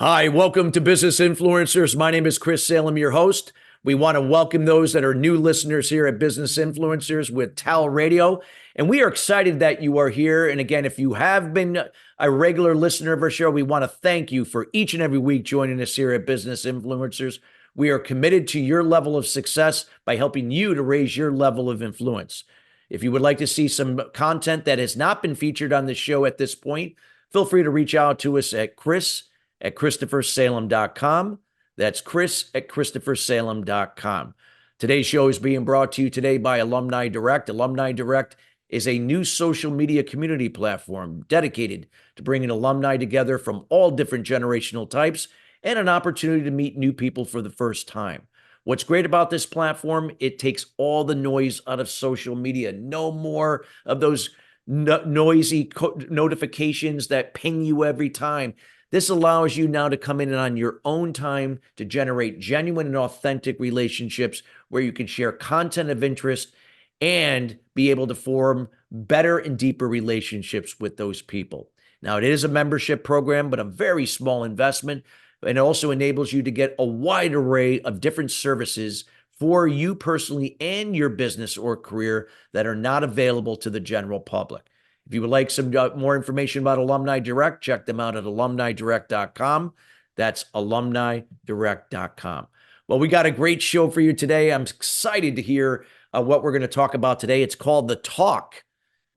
Hi, welcome to Business Influencers. My name is Chris Salem, your host. We want to welcome those that are new listeners here at Business Influencers with TALRadio. And we are excited that you are here. And again, if you have been a regular listener of our show, we want to thank you for each and every week joining us here at Business Influencers. We are committed to your level of success by helping you to raise your level of influence. If you would like to see some content that has not been featured on the show at this point, feel free to reach out to us at Chris@ChristopherSalem.com. That's Chris@ChristopherSalem.com. Today's show is being brought to you today by Alumni Direct. Alumni Direct is a new social media community platform dedicated to bringing alumni together from all different generational types and an opportunity to meet new people for the first time. What's great about this platform, it takes all the noise out of social media. No more of those noisy notifications that ping you every time. This allows you now to come in on your own time to generate genuine and authentic relationships where you can share content of interest and be able to form better and deeper relationships with those people. Now, it is a membership program, but a very small investment. And it also enables you to get a wide array of different services for you personally and your business or career that are not available to the general public. If you would like some more information about Alumni Direct, check them out at alumnidirect.com. That's alumnidirect.com. Well, we got a great show for you today. I'm excited to hear what we're going to talk about today. It's called The Talk,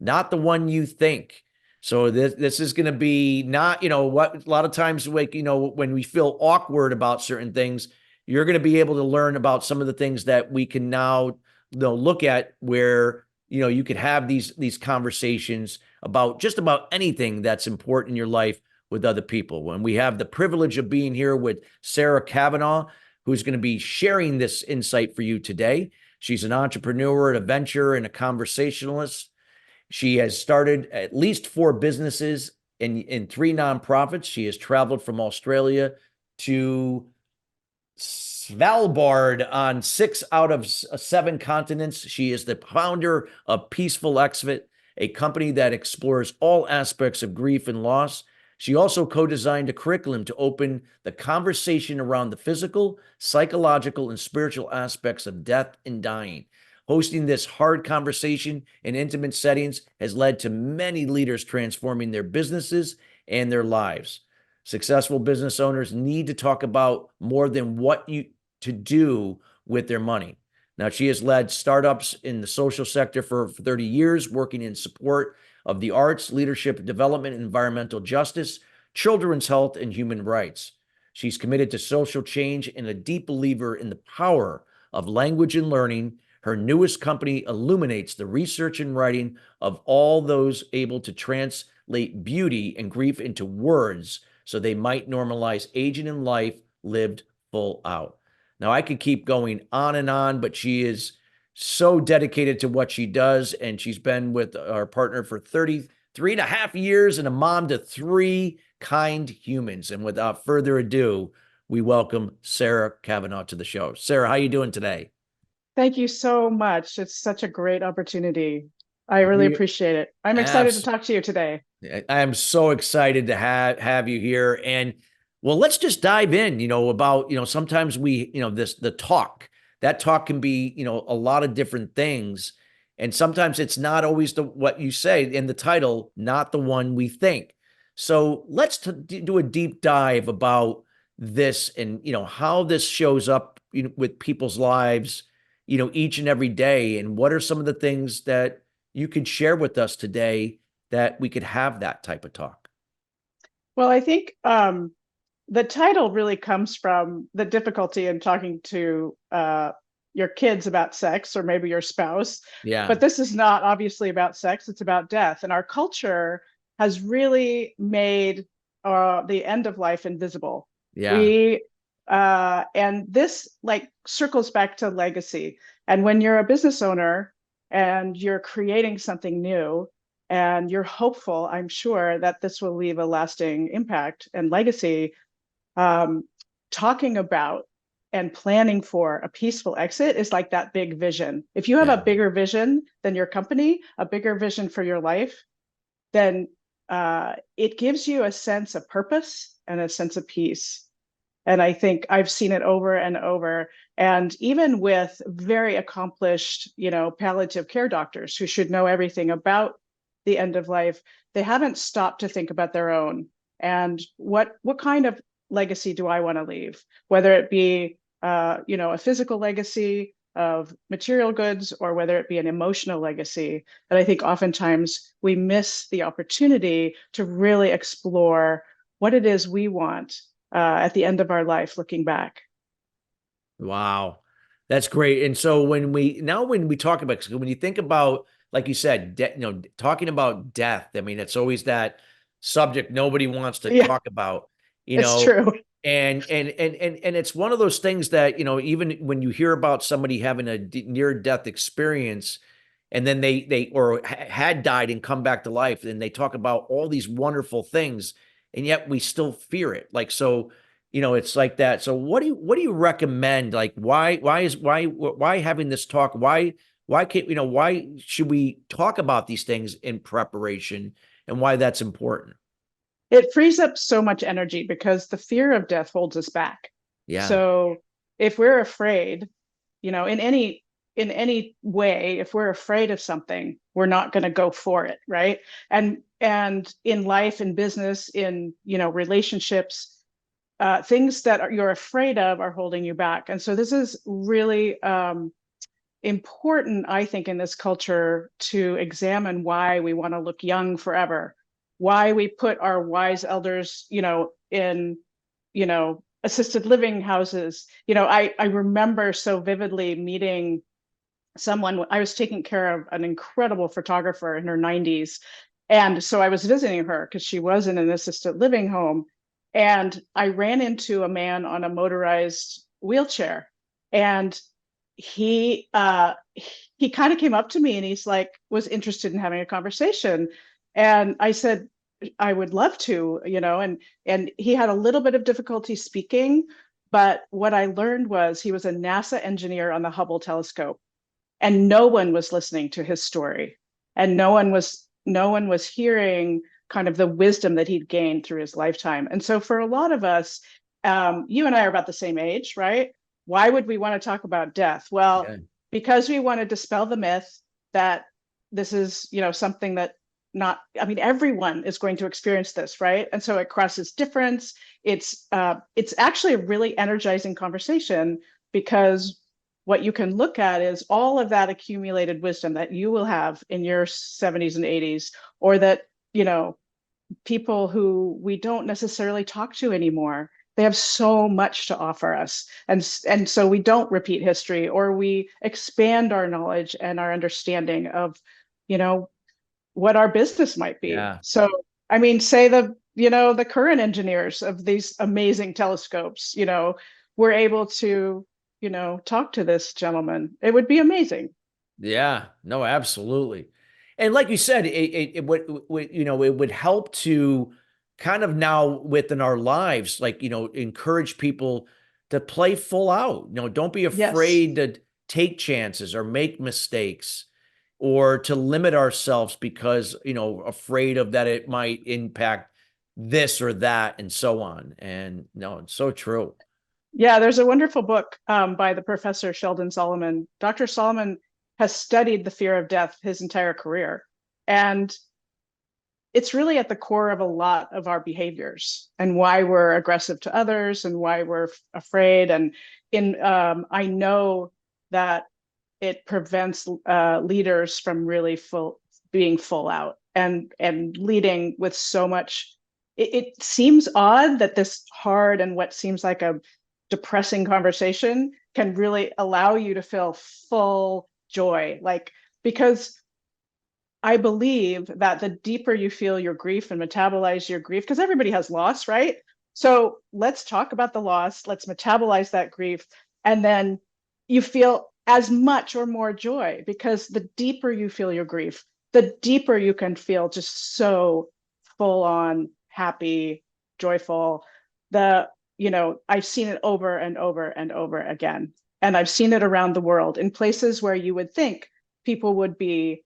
not the one you think. So this is going to be not, what a lot of times, like, when we feel awkward about certain things, you're going to be able to learn about some of the things that we can now look at where, you could have these conversations about just about anything that's important in your life with other people. And we have the privilege of being here with Sarah Cavanaugh, who's going to be sharing this insight for you today. She's an entrepreneur, an adventurer, and a conversationalist. She has started at least 4 businesses in 3 nonprofits. She has traveled from Australia to Svalbard on 6 out of 7 continents. She is the founder of Peaceful Exit, a company that explores all aspects of grief and loss. She also co-designed a curriculum to open the conversation around the physical, psychological, and spiritual aspects of death and dying. Hosting this hard conversation in intimate settings has led to many leaders transforming their businesses and their lives. Successful business owners need to talk about more than what to do with their money. Now, she has led startups in the social sector for 30 years, working in support of the arts, leadership development, environmental justice, children's health, and human rights. She's committed to social change and a deep believer in the power of language and learning. Her newest company illuminates the research and writing of all those able to translate beauty and grief into words so they might normalize aging in life lived full out. Now, I could keep going on, but she is so dedicated to what she does, and she's been with our partner for 33 and a half years and a mom to 3 kind humans. And without further ado, we welcome Sarah Cavanaugh to the show. Sarah, how are you doing today? Thank you so much. It's such a great opportunity. I really appreciate it. I'm excited to talk to you today. I am so excited to have you here. And well, let's just dive in, about, sometimes we, the talk, that talk can be, a lot of different things. And sometimes it's not always what you say in the title, not the one we think. So let's do a deep dive about this and, how this shows up with people's lives, each and every day. And what are some of the things that you could share with us today that we could have that type of talk? Well, I think the title really comes from the difficulty in talking to your kids about sex or maybe your spouse. Yeah. But this is not obviously about sex. It's about death. And our culture has really made the end of life invisible. Yeah. And this circles back to legacy. And when you're a business owner and you're creating something new and you're hopeful, I'm sure, that this will leave a lasting impact and legacy, talking about and planning for a peaceful exit is like that big vision. If you have a bigger vision than your company, a bigger vision for your life, then it gives you a sense of purpose and a sense of peace. And I think I've seen it over and over. And even with very accomplished, palliative care doctors who should know everything about the end of life, they haven't stopped to think about their own. And what kind of legacy do I want to leave? Whether it be, a physical legacy of material goods, or whether it be an emotional legacy. And I think oftentimes we miss the opportunity to really explore what it is we want at the end of our life, looking back. Wow. That's great. And so when we talk about, when you think about, like you said, talking about death, I mean, it's always that subject nobody wants to Yeah, talk about, it's true. and it's one of those things that, even when you hear about somebody having a near death experience, and then they or had died and come back to life, and they talk about all these wonderful things, and yet we still fear it. Like, so, it's like that. So what do you recommend? Like, why having this talk? Why can't, why should we talk about these things in preparation, and why that's important? It frees up so much energy because the fear of death holds us back. Yeah. So if we're afraid, in any way, if we're afraid of something, we're not going to go for it, right? And in life, in business, in relationships, things that you're afraid of are holding you back. And so this is really important, I think, in this culture to examine why we want to look young forever, why we put our wise elders, in, assisted living houses. I remember so vividly meeting someone. I was taking care of an incredible photographer in her 90s. And so I was visiting her because she was in an assisted living home. And I ran into a man on a motorized wheelchair. And he kind of came up to me and he's like, was interested in having a conversation. And I said, I would love to, and he had a little bit of difficulty speaking, but what I learned was he was a NASA engineer on the Hubble telescope, and no one was listening to his story, and no one was hearing kind of the wisdom that he'd gained through his lifetime. And so for a lot of us, you and I are about the same age, right? Why would we want to talk about death? Well, Yeah. because we want to dispel the myth that this is, something that not, I mean, everyone is going to experience this, right? And so it crosses difference. It's actually a really energizing conversation, because what you can look at is all of that accumulated wisdom that you will have in your 70s and 80s, or that, people who we don't necessarily talk to anymore, they have so much to offer us. And so we don't repeat history, or we expand our knowledge and our understanding of, what our business might be. Yeah. So, I mean, say the current engineers of these amazing telescopes, were able to, talk to this gentleman. It would be amazing. Yeah, no, absolutely. And like you said, it would, it would help to kind of now within our lives, like, encourage people to play full out. Don't be Yes. afraid to take chances or make mistakes, or to limit ourselves because, afraid of that it might impact this or that and so on. And no, it's so true. Yeah, there's a wonderful book by the professor Sheldon Solomon. Dr. Solomon has studied the fear of death his entire career. And it's really at the core of a lot of our behaviors and why we're aggressive to others and why we're afraid. And I know that it prevents leaders from really being full out and leading with so much. It seems odd that this hard and what seems like a depressing conversation can really allow you to feel full joy, like, because I believe that the deeper you feel your grief and metabolize your grief, because everybody has loss, right? So let's talk about the loss, let's metabolize that grief, and then you feel as much or more joy, because the deeper you feel your grief, the deeper you can feel just so full on happy, joyful. I've seen it over and over and over again. And I've seen it around the world in places where you would think people would be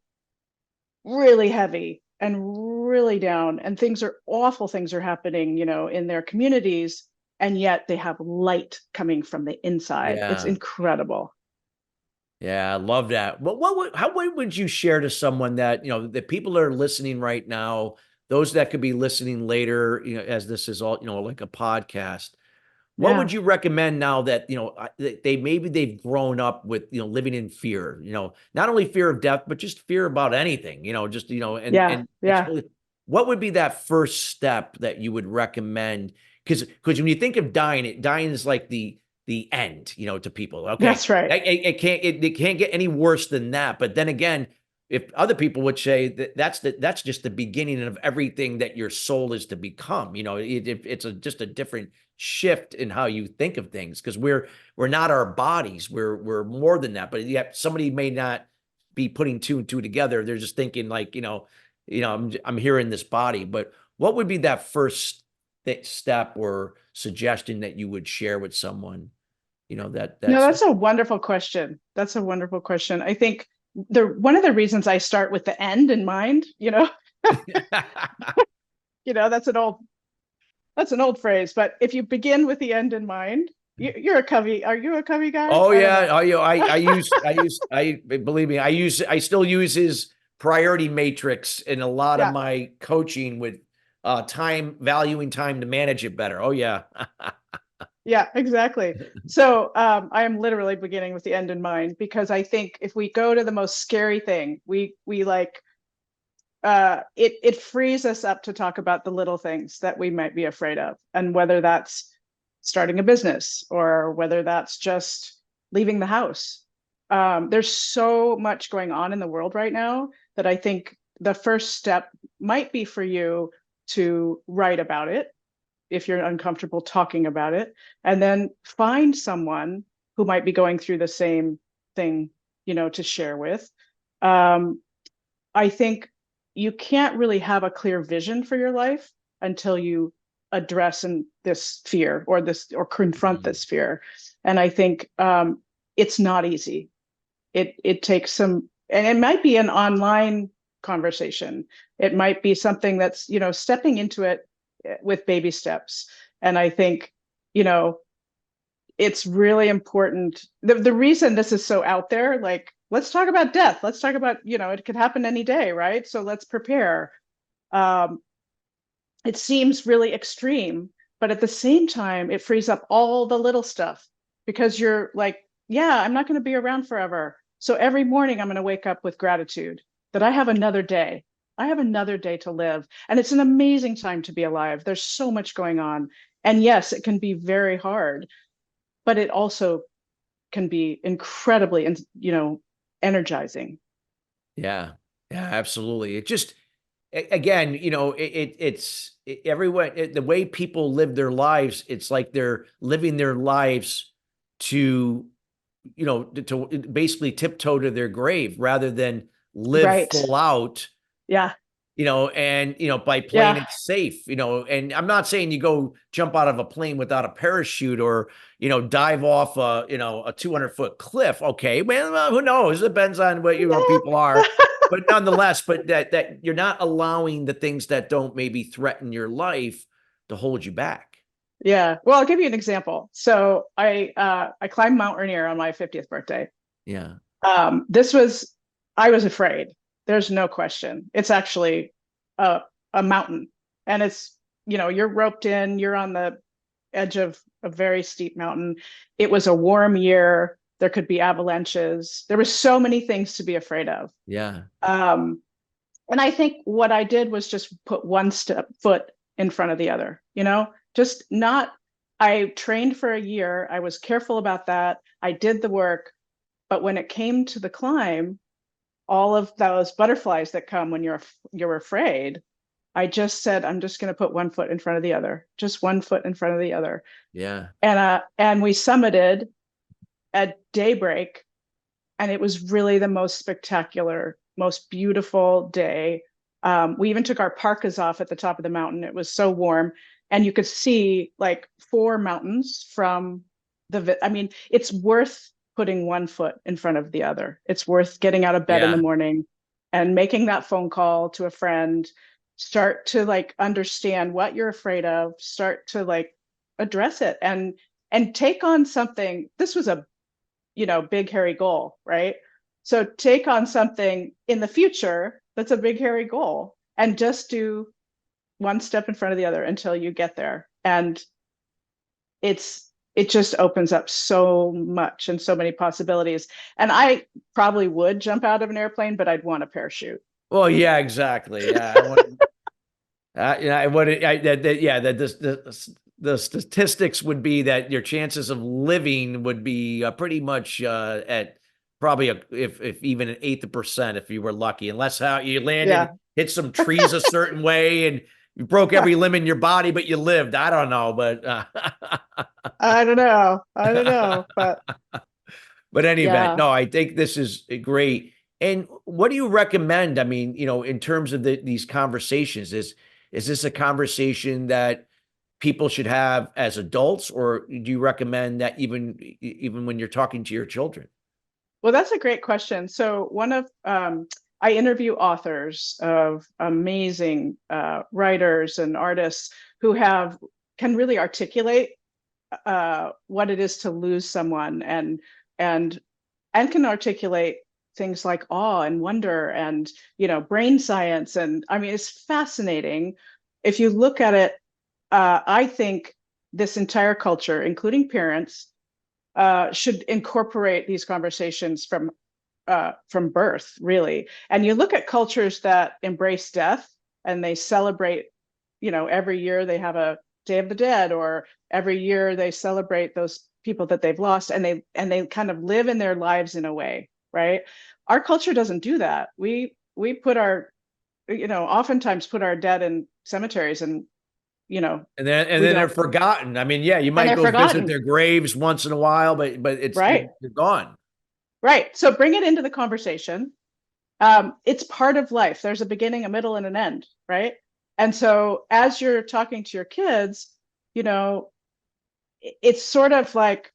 really heavy and really down, and awful things are happening, in their communities, and yet they have light coming from the inside. It's Yeah. incredible. Yeah, I love that. What would you share to someone that, the people that are listening right now, those that could be listening later, as this is all, like a podcast. What Yeah. would you recommend now that, maybe they've grown up with, living in fear, not only fear of death, but just fear about anything, just, Yeah. and it's Yeah. really, what would be that first step that you would recommend? Because when you think of dying is like the end, to people. Okay. That's right. It can't get any worse than that. But then again, if other people would say that that's just the beginning of everything that your soul is to become, it's just a different shift in how you think of things, because we're not our bodies, we're more than that. But yet somebody may not be putting two and two together. They're just thinking like, I'm here in this body. But what would be that first step or suggestion that you would share with someone, No, that's that's a wonderful question. That's a wonderful question. I think one of the reasons I start with the end in mind, that's an old phrase, but if you begin with the end in mind, you're a Covey. Are you a Covey guy? Oh I don't yeah. know. Oh, I believe me, I still use his priority matrix in a lot of Yeah. my coaching with valuing time to manage it better. Oh yeah. Yeah, exactly. So I am literally beginning with the end in mind, because I think if we go to the most scary thing, we like it frees us up to talk about the little things that we might be afraid of, and whether that's starting a business or whether that's just leaving the house. There's so much going on in the world right now that I think the first step might be for you to write about it if you're uncomfortable talking about it, and then find someone who might be going through the same thing, to share with. Um, I think you can't really have a clear vision for your life until you address this fear, or confront Mhm. this fear. And I think it's not easy. It takes some, and it might be an online conversation. It might be something that's, stepping into it with baby steps. And I think, you know, it's really important. The reason this is so out there, like, let's talk about death. Let's talk about, it could happen any day, right? So let's prepare. Um, it seems really extreme, but at the same time, it frees up all the little stuff, because you're like, yeah, I'm not going to be around forever. So every morning I'm going to wake up with gratitude that I have another day. I have another day to live. And it's an amazing time to be alive. There's so much going on. And yes, it can be very hard, but it also can be incredibly, energizing. Yeah. Yeah, absolutely. It just, again, everyone, the way people live their lives, it's like they're living their lives to, to basically tiptoe to their grave rather than live Right. full out, Yeah. and, by playing Yeah. it safe, and I'm not saying you go jump out of a plane without a parachute, or, dive off a 200-foot cliff. Okay. Well, who knows? It depends on what, people are, but nonetheless, but that you're not allowing the things that don't maybe threaten your life to hold you back. Yeah. Well, I'll give you an example. So I climbed Mount Rainier on my 50th birthday. Yeah. This was, I was afraid. There's no question. It's actually a a mountain, and it's, you're roped in. You're on the edge of a very steep mountain. It was a warm year. There could be avalanches. There were so many things to be afraid of. Yeah. Um, and I think what I did was just put one foot in front of the other, just not, I trained for a year. I was careful about that. I did the work. But when it came to the climb, all of those butterflies that come when you're afraid, I just said, I'm just going to put one foot in front of the other, just one foot in front of the other. Yeah. And we summited at daybreak, and it was really the most spectacular, most beautiful day. We even took our parkas off at the top of the mountain. It was so warm, and you could see like four mountains from I mean, it's worth putting one foot in front of the other. It's worth getting out of bed in the Yeah. morning. and making that phone call to a friend, start to like understand what you're afraid of, start to like address it and take on something. This was a, big hairy goal, right? So take on something in the future that's a big hairy goal and just do one step in front of the other until you get there. And it just opens up so much and so many possibilities. And I probably would jump out of an airplane, but I'd want a parachute. Well, yeah, exactly. Yeah, I want. Yeah, what? Yeah, that the statistics would be that your chances of living would be pretty much at probably if even an eighth of percent if you were lucky, unless how you landed, Yeah. hit some trees a certain way, and you broke every limb in your body, but you lived. I don't know, but I don't know. I don't know. But but any event, yeah. no, I think this is great. And what do you recommend? I mean, in terms of these conversations, is this a conversation that people should have as adults, or do you recommend that even when you're talking to your children? Well, that's a great question. So I interview authors of amazing writers and artists who can really articulate what it is to lose someone and can articulate things like awe and wonder and brain science. And I mean, it's fascinating. If you look at it, I think this entire culture, including parents, should incorporate these conversations from birth, really. And you look at cultures that embrace death and they celebrate, every year they have a Day of the Dead, or every year they celebrate those people that they've lost, and they kind of live in their lives in a way, right? Our culture doesn't do that. We put our, oftentimes put our dead in cemeteries, and And then we they're don't, forgotten. I mean, yeah, you and might they're go visit forgotten, their graves once in a while, but right? you're gone. Right. So bring it into the conversation. It's part of life. There's a beginning, a middle, and an end, right? And so as you're talking to your kids, you know, it's sort of like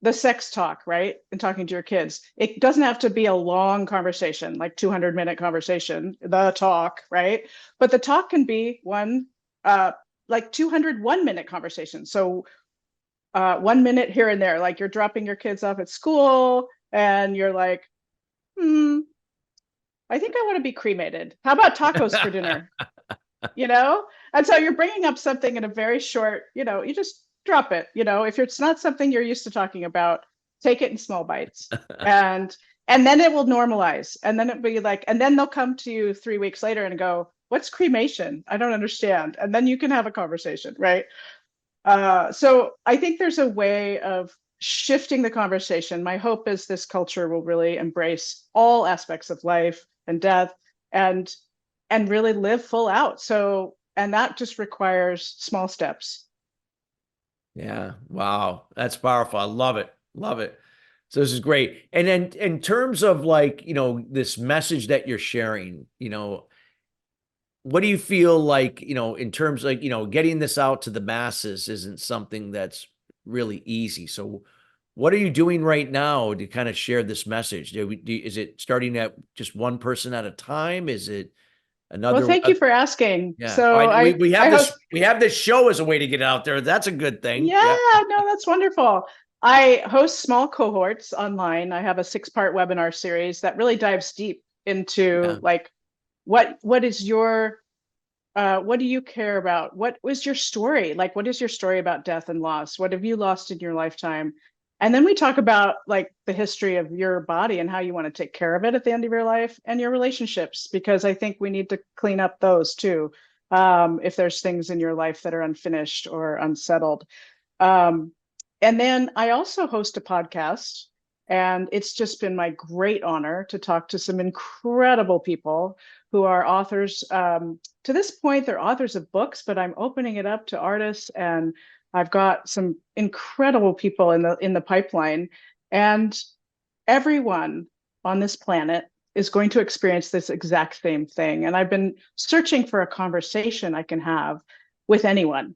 the sex talk, right? And talking to your kids. It doesn't have to be a long conversation, like 200-minute conversation, the talk, right? But the talk can be like 201-minute conversation. So 1 minute here and there, like you're dropping your kids off at school and you're like, I think I want to be cremated. How about tacos for dinner? You know? And so you're bringing up something in a very short, you just drop it. If it's not something you're used to talking about, take it in small bites. And then it will normalize. And then it'll be like, and then they'll come to you 3 weeks later and go, what's cremation? I don't understand. And then you can have a conversation, right? So I think there's a way of shifting the conversation. My hope is this culture will really embrace all aspects of life and death and really live full out. So, and that just requires small steps. Yeah. Wow. That's powerful. I love it. Love it. So this is great. And then in terms of like, this message that you're sharing, what do you feel like, in terms of, getting this out to the masses isn't something that's really easy. So what are you doing right now to kind of share this message? Is it starting at just one person at a time? Is it Well, another? thank you for asking. Yeah. So We I have host, this show as a way to get out there. That's a good thing. yeah, Yeah. no, that's wonderful. I host small cohorts online. I have a 6-part webinar series that really dives deep into Yeah. like, what do you care about? What was your story? Like, what is your story about death and loss? What have you lost in your lifetime? And then we talk about like the history of your body and how you want to take care of it at the end of your life, and your relationships, because I think we need to clean up those too. If there's things in your life that are unfinished or unsettled. Um, and then I also host a podcast, and it's just been my great honor to talk to some incredible people who are authors. To this point, they're authors of books, but I'm opening it up to artists, and I've got some incredible people in the pipeline. And everyone on this planet is going to experience this exact same thing. And I've been searching for a conversation I can have with anyone.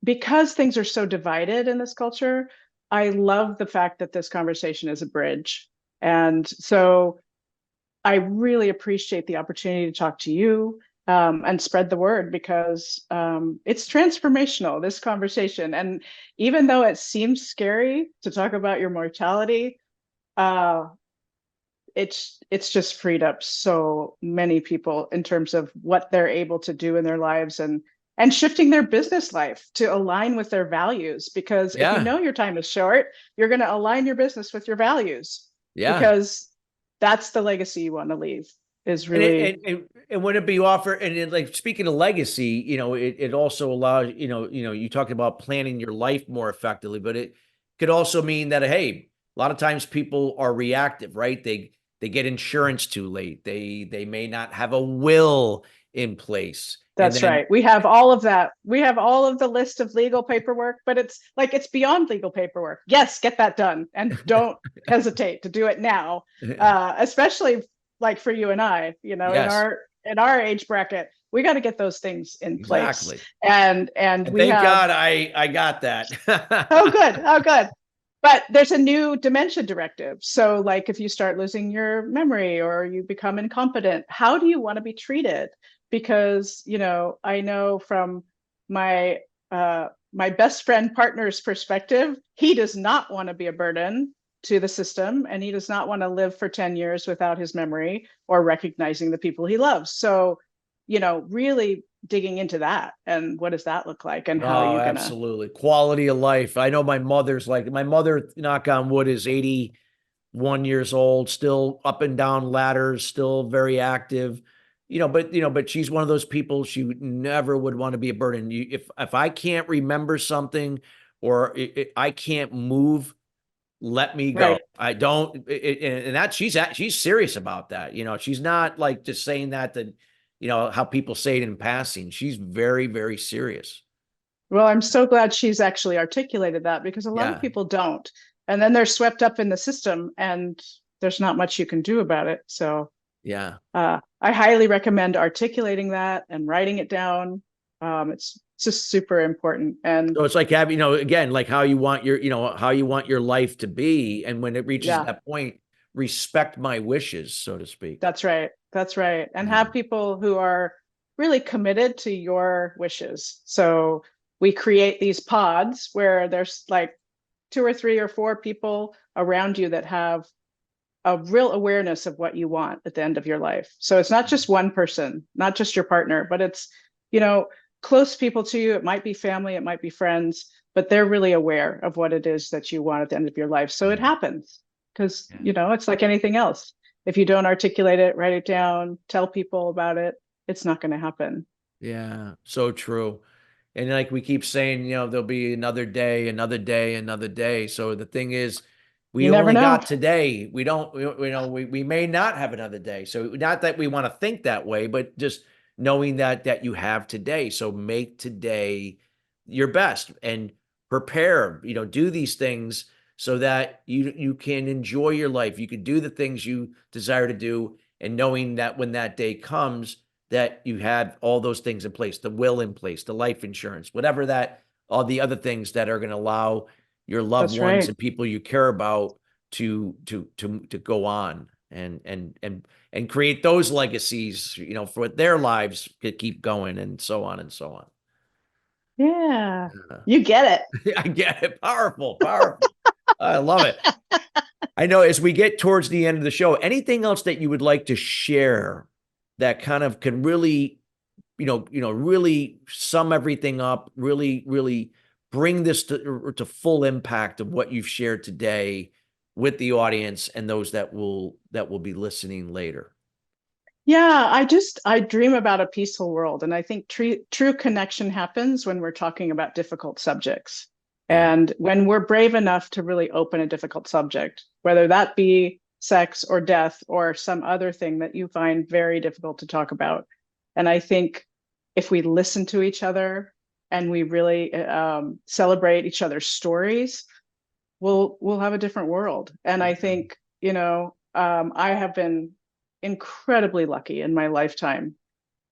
Because things are so divided in this culture, I love the fact that this conversation is a bridge. And so I really appreciate the opportunity to talk to you and spread the word, because it's transformational, this conversation. And even though it seems scary to talk about your mortality, uh, it's just freed up so many people in terms of what they're able to do in their lives, and shifting their business life to align with their values. Because if you Yeah. know your time is short, you're going to align your business with your values, Yeah. because that's the legacy you want to leave, is And really. and would it be offered? And like speaking of legacy, it also allows, you talked about planning your life more effectively, but it could also mean that, hey, a lot of times people are reactive, right? They get insurance too late. They may not have a will in place. And That's then right. We have all of that. We have all of the list of legal paperwork, but it's like, it's beyond legal paperwork. Yes, get that done, and don't hesitate to do it now. Especially like for you and I, in yes, our age bracket, we got to get those things in place. exactly. And And we thank have. God I got Oh, that. good. Oh, good. But there's a new dementia directive. So, like, if you start losing your memory or you become incompetent, how do you want to be treated? Because, I know from my my best friend partner's perspective, he does not want to be a burden to the system, and he does not want to live for 10 years without his memory or recognizing the people he loves. So, really digging into that, and what does that look like, and how are Oh, you gonna. absolutely. Quality of life. I know my mother, knock on wood, is 81 years old, still up and down ladders, still very active. But she's one of those people, she never would want to be a burden. If I can't remember something, or I can't move, let me go. Right. I don't, and that she's serious about that. She's not like just saying that, how people say it in passing. She's very, very serious. Well, I'm so glad she's actually articulated that, because a lot of Yeah. people don't. And then they're swept up in the system, and there's not much you can do about it. So Yeah. I highly recommend articulating that and writing it down. It's just super important. And So it's like having, again, like how you want your life to be. And when it reaches yeah, that point, respect my wishes, so to speak. that's right. That's right. And Yeah. have people who are really committed to your wishes. So we create these pods where there's like two or three or four people around you that have a real awareness of what you want at the end of your life. So it's not just one person, not just your partner, but it's, you know, close people to you. It might be family, it might be friends, but they're really aware of what it is that you want at the end of your life. So it happens, because, Yeah. it's like anything else. If you don't articulate it, write it down, tell people about it, it's not going to happen. Yeah. So true. And like we keep saying, there'll be another day, another day, another day. So the thing is, You we never only know. got today. We don't, we may not have another day. So not that we want to think that way, but just knowing that you have today. So make today your best and prepare, do these things so that you can enjoy your life. You can do the things you desire to do, and knowing that when that day comes, that you have all those things in place, the will in place, the life insurance, whatever that, all the other things that are going to allow your loved That's ones right. and people you care about to go on and create those legacies, for their lives to keep going, and so on and so on. Yeah. Yeah. You get I get it. Powerful, powerful. I love it. I know, as we get towards the end of the show, anything else that you would like to share that kind of can really, really sum everything up, really, really bring this to full impact of what you've shared today with the audience and those that will be listening later. Yeah, I dream about a peaceful world, and I think true connection happens when we're talking about difficult subjects, Yeah. and when we're brave enough to really open a difficult subject, whether that be sex or death or some other thing that you find very difficult to talk about. And I think if we listen to each other and we really celebrate each other's stories, we'll have a different world. And I think, I have been incredibly lucky in my lifetime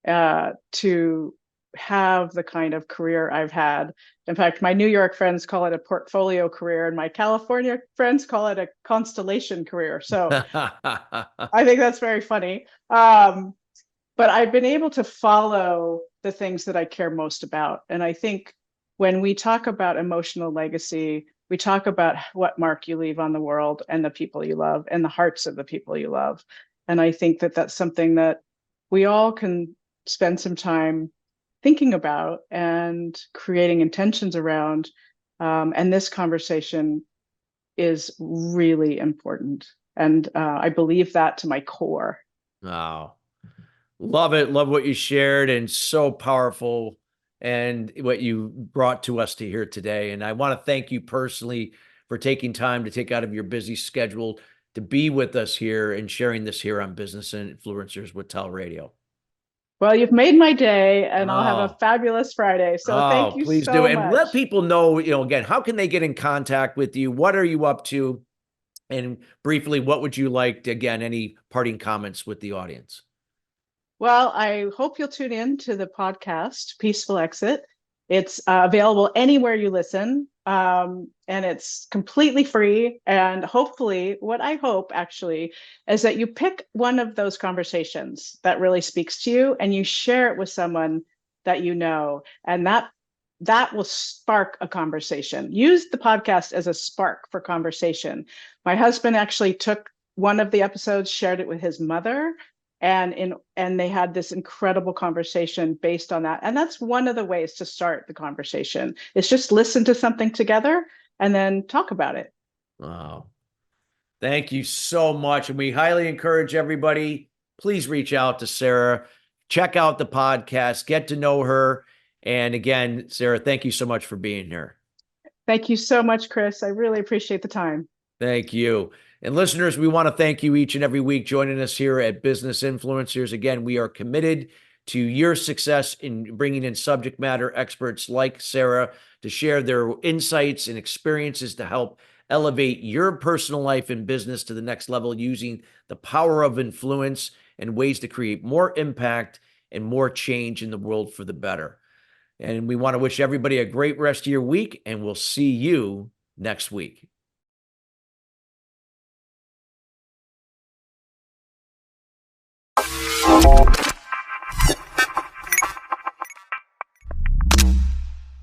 to have the kind of career I've had. In fact, my New York friends call it a portfolio career, and my California friends call it a constellation career. So I think that's very funny. But I've been able to follow the things that I care most about. And I think when we talk about emotional legacy, we talk about what mark you leave on the world and the people you love and the hearts of the people you love. And I think that that's something that we all can spend some time thinking about and creating intentions around. And this conversation is really important. And I believe that to my core. Wow. Love it. Love what you shared, and so powerful, and what you brought to us to hear today. And I want to thank you personally for taking time to take out of your busy schedule to be with us here and sharing this here on Business Influencers with TALRadio. Well, you've made my day, and I'll have a Oh, fabulous Friday. So thank you please do. so And let much. people know, again, how can they get in contact with you? What are you up to? And briefly, what would you like to, again, any parting comments with the audience? Well, I hope you'll tune in to the podcast, Peaceful Exit. It's available anywhere you listen, and it's completely free. And hopefully, what I hope actually is that you pick one of those conversations that really speaks to you and you share it with someone that you know, and that will spark a conversation. Use the podcast as a spark for conversation. My husband actually took one of the episodes, shared it with his mother, and they had this incredible conversation based on that. And that's one of the ways to start the conversation. It's just listen to something together and then talk about it. Wow. Thank you so much. And we highly encourage everybody, please reach out to Sarah, check out the podcast, get to know her. And again, Sarah, thank you so much for being here. Thank you so much, Chris. I really appreciate the time. Thank you. And listeners, we want to thank you each and every week joining us here at Business Influencers. Again, we are committed to your success in bringing in subject matter experts like Sarah to share their insights and experiences to help elevate your personal life and business to the next level using the power of influence and ways to create more impact and more change in the world for the better. And we want to wish everybody a great rest of your week, and we'll see you next week.